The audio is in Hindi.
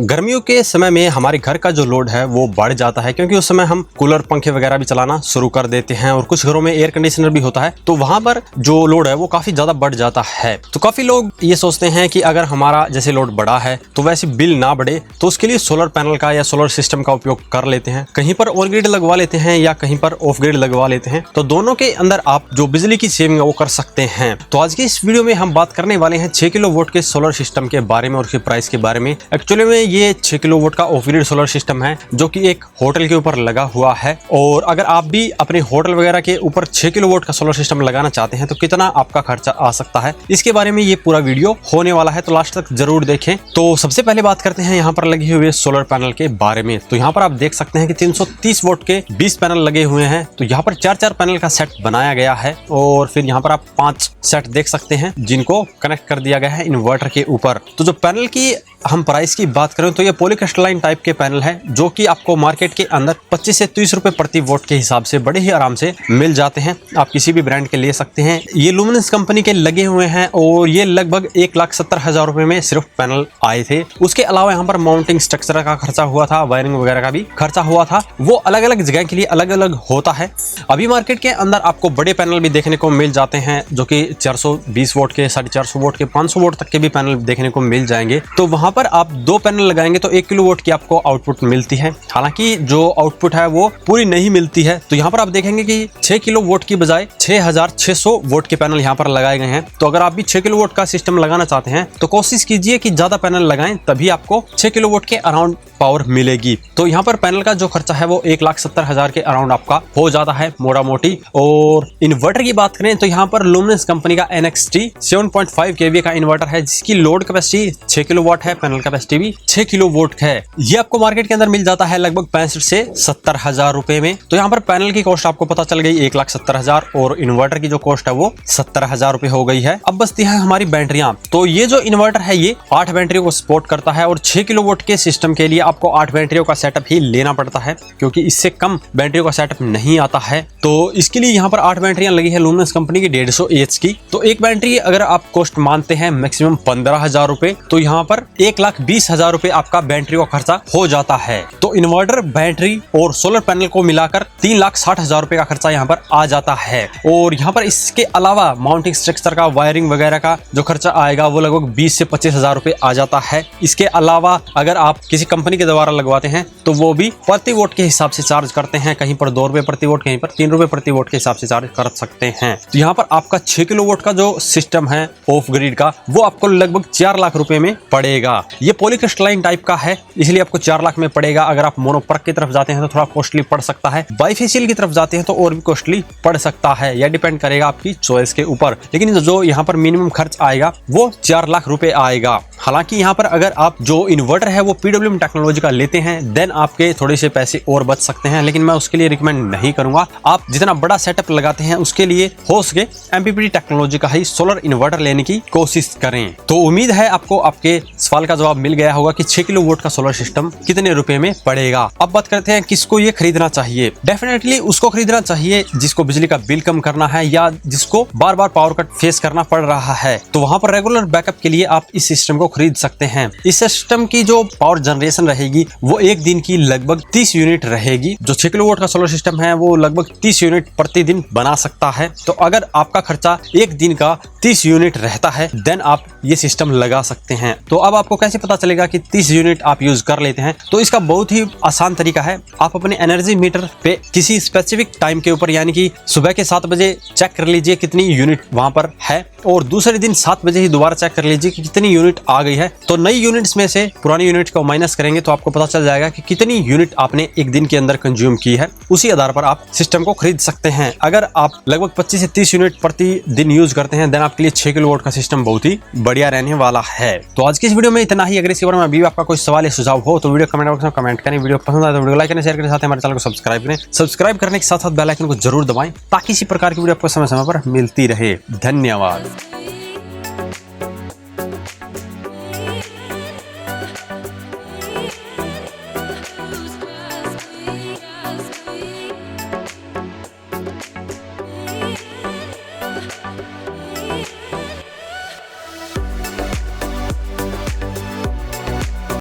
गर्मियों के समय में हमारे घर का जो लोड है वो बढ़ जाता है, क्योंकि उस समय हम कूलर पंखे वगैरह भी चलाना शुरू कर देते हैं और कुछ घरों में एयर कंडीशनर भी होता है, तो वहां पर जो लोड है वो काफी ज्यादा बढ़ जाता है। तो काफी लोग ये सोचते हैं कि अगर हमारा जैसे लोड बढ़ा है तो वैसे बिल ना बढ़े, तो उसके लिए सोलर पैनल का या सोलर सिस्टम का उपयोग कर लेते हैं। कहीं पर ऑन ग्रिड लगवा लेते हैं या कहीं पर ऑफ ग्रिड लगवा लेते हैं, तो दोनों के अंदर आप जो बिजली की सेविंग है वो कर सकते हैं। तो आज की इस वीडियो में हम बात करने वाले हैं 6 किलोवाट के सोलर सिस्टम के बारे में और उसके प्राइस के बारे में। एक्चुअली में ये 6 किलोवाट का ऑफ ग्रिड सोलर सिस्टम है जो कि एक होटल के ऊपर लगा हुआ है, और अगर आप भी अपने होटल वगैरह के ऊपर 6 किलोवाट का सोलर सिस्टम लगाना चाहते हैं तो कितना आपका खर्चा आ सकता है, इसके बारे में ये पूरा वीडियो होने वाला है, तो लास्ट तक जरूर देखें। तो सबसे पहले बात करते हैं यहाँ पर लगे हुए सोलर पैनल के बारे में। तो यहाँ पर आप देख सकते हैं कि 330 वोल्ट के 20 पैनल लगे हुए हैं। तो यहाँ पर 4-4 पैनल का सेट बनाया गया है, और फिर यहाँ पर आप 5 सेट देख सकते हैं जिनको कनेक्ट कर दिया गया है इन्वर्टर के ऊपर। तो जो पैनल की हम प्राइस की बात करें तो ये पॉलीक्रिस्टलाइन टाइप के पैनल है जो कि आपको मार्केट के अंदर 25 से 30 रुपए प्रति वोट के हिसाब से बड़े ही आराम से मिल जाते हैं। आप किसी भी ब्रांड के ले सकते हैं। ये लुमिनस कंपनी के लगे हुए हैं और ये लगभग 1,70,000 रुपए में सिर्फ पैनल आए थे। उसके अलावा यहाँ पर माउंटिंग स्ट्रक्चर का खर्चा हुआ था, वायरिंग वगैरह का भी खर्चा हुआ था, वो अलग अलग जगह के लिए अलग अलग होता है। अभी मार्केट के अंदर आपको बड़े पैनल भी देखने को मिल जाते हैं जो कि 420 वोट के, 450 वोट के, 500 वोट तक के भी पैनल देखने को मिल जाएंगे। तो वहां पर आप 2 पैनल लगाएंगे तो 1 किलोवाट की आपको आउटपुट मिलती है। हालांकि जो आउटपुट है वो पूरी नहीं मिलती है। तो यहाँ पर आप देखेंगे कि 6 किलोवाट की बजाय 6600 वोट के पैनल यहाँ पर लगाए गए हैं। तो अगर आप भी 6 किलोवाट का सिस्टम लगाना चाहते हैं तो कोशिश कीजिए कि ज्यादा पैनल लगाएं, तभी आपको 6 किलोवाट के अराउंड पावर मिलेगी। तो यहाँ पर पैनल का जो खर्चा है वो 1,70,000 के अराउंड आपका हो जाता है मोटा मोटी। और इन्वर्टर की बात करें तो यहाँ पर लुमिनस कंपनी का NXT 7.5 kVA का इन्वर्टर है जिसकी लोड कैपेसिटी 6 किलोवाट है, पैनल कैपेसिटी भी 6 किलोवाट है। ये आपको मार्केट के अंदर मिल जाता है लगभग 65 से 70,000 रुपए में। तो यहाँ पर पैनल की कॉस्ट आपको पता चल गई 1,70,000 और इन्वर्टर की जो कॉस्ट है वो 70,000 रुपए हो गई है। अब बचती है हमारी बैटरियां। तो ये जो इन्वर्टर है ये 8 बैटरियों को सपोर्ट करता है और 6 किलोवाट के सिस्टम के लिए आपको 8 बैटरियों का सेटअप ही लेना पड़ता है, क्योंकि इससे कम बैटरियों का सेटअप नहीं आता है। तो इसके लिए यहाँ पर 8 बैटरियां लगी है लुमिनस कंपनी की 150 AH की। तो एक बैटरी अगर आप कॉस्ट मानते हैं मैक्सिमम 15,000 रुपए, तो यहाँ पर 1,20,000 रुपए आपका बैटरी का खर्चा हो जाता है। तो इन्वर्टर, बैटरी और सोलर पैनल को मिलाकर 3,60,000 रुपए का खर्चा यहाँ पर आ जाता है। और यहाँ पर इसके अलावा माउंटिंग स्ट्रक्चर का, वायरिंग वगैरह का जो खर्चा आएगा वो लगभग 20 से 25,000 रुपए आ जाता है। इसके अलावा अगर आप किसी कंपनी के द्वारा लगवाते हैं तो वो भी प्रति वोट के हिसाब से चार्ज करते हैं, कहीं पर 2 रुपए प्रति वोट, कहीं पर 3 रुपए प्रति वोट के हिसाब से चार्ज कर सकते हैं। तो यहाँ पर आपका 6 किलोवाट का जो सिस्टम है ऑफ ग्रिड का वो आपको लगभग 4 लाख रुपए में पड़ेगा। ये पॉलीक्रिस्टलाइन टाइप का है इसलिए आपको 4 लाख में पड़ेगा। अगर आप मोनोपर्क की तरफ जाते हैं तो थोड़ा कॉस्टली पड़ सकता है, बाइफेशियल की तरफ जाते हैं तो और भी कॉस्टली पड़ सकता है, यह डिपेंड करेगा आपकी चॉइस के ऊपर। लेकिन जो यहाँ पर मिनिमम खर्च आएगा वो 4 लाख रुपए आएगा। हालांकि यहाँ पर अगर आप जो इन्वर्टर है वो PWM टेक्नोलॉजी का लेते हैं देन आपके थोड़े से पैसे और बच सकते हैं, लेकिन मैं उसके लिए रिकमेंड नहीं करूंगा। आप जितना बड़ा सेटअप लगाते हैं उसके लिए हो सके MPPT टेक्नोलॉजी का ही सोलर इन्वर्टर लेने की कोशिश करें। तो उम्मीद है आपको आपके सवाल का जवाब मिल गया होगा कि 6 किलोवाट का सोलर सिस्टम कितने रुपए में पड़ेगा। अब बात करते हैं किसको ये खरीदना चाहिए। डेफिनेटली उसको खरीदना चाहिए जिसको बिजली का बिल कम करना है या जिसको बार बार पावर कट फेस करना पड़ रहा है। तो वहां पर रेगुलर बैकअप के लिए आप इस सिस्टम को खरीद सकते हैं। इस सिस्टम की जो पावर जनरेशन रहेगी वो एक दिन की लगभग 30 यूनिट रहेगी। जो 6 किलोवाट का सोलर सिस्टम है वो लगभग 30 यूनिट प्रतिदिन बना सकता है। तो अगर आपका खर्चा एक दिन का 30 यूनिट रहता है देन आप ये सिस्टम लगा सकते हैं। तो अब आपको कैसे पता चलेगा कि 30 यूनिट आप यूज कर लेते हैं? तो इसका बहुत ही आसान तरीका है। आप अपने एनर्जी मीटर पे किसी स्पेसिफिक टाइम के ऊपर यानी कि सुबह के 7 बजे चेक कर लीजिए कितनी यूनिट वहां पर है, और दूसरे दिन 7 बजे ही दोबारा चेक कर लीजिए कि कितनी यूनिट आ गई है। तो नई यूनिट्स में से पुरानी यूनिट को माइनस करेंगे तो आपको पता चल जाएगा कि कितनी यूनिट आपने एक दिन के अंदर कंज्यूम की है। उसी आधार पर आप सिस्टम को खरीद सकते हैं। अगर आप लगभग 25 से 30 यूनिट प्रति दिन यूज करते हैं देन आपके लिए 6 किलोवाट का सिस्टम बहुत ही बढ़िया रहने वाला है। तो आज की इस वीडियो में इतना ही। अगर इस बारे में अभी आपका कोई सवाल या सुझाव हो तो वीडियो कमेंट बॉक्स में कमेंट करें। वीडियो पसंद आए तो वीडियो लाइक करें, शेयर करें, साथ ही हमारे चैनल को सब्सक्राइब करें। सब्सक्राइब करने के साथ साथ बेल आइकन को जरूर दबाएं ताकि इसी प्रकार की वीडियो आपको समय समय पर मिलती रहे। धन्यवाद।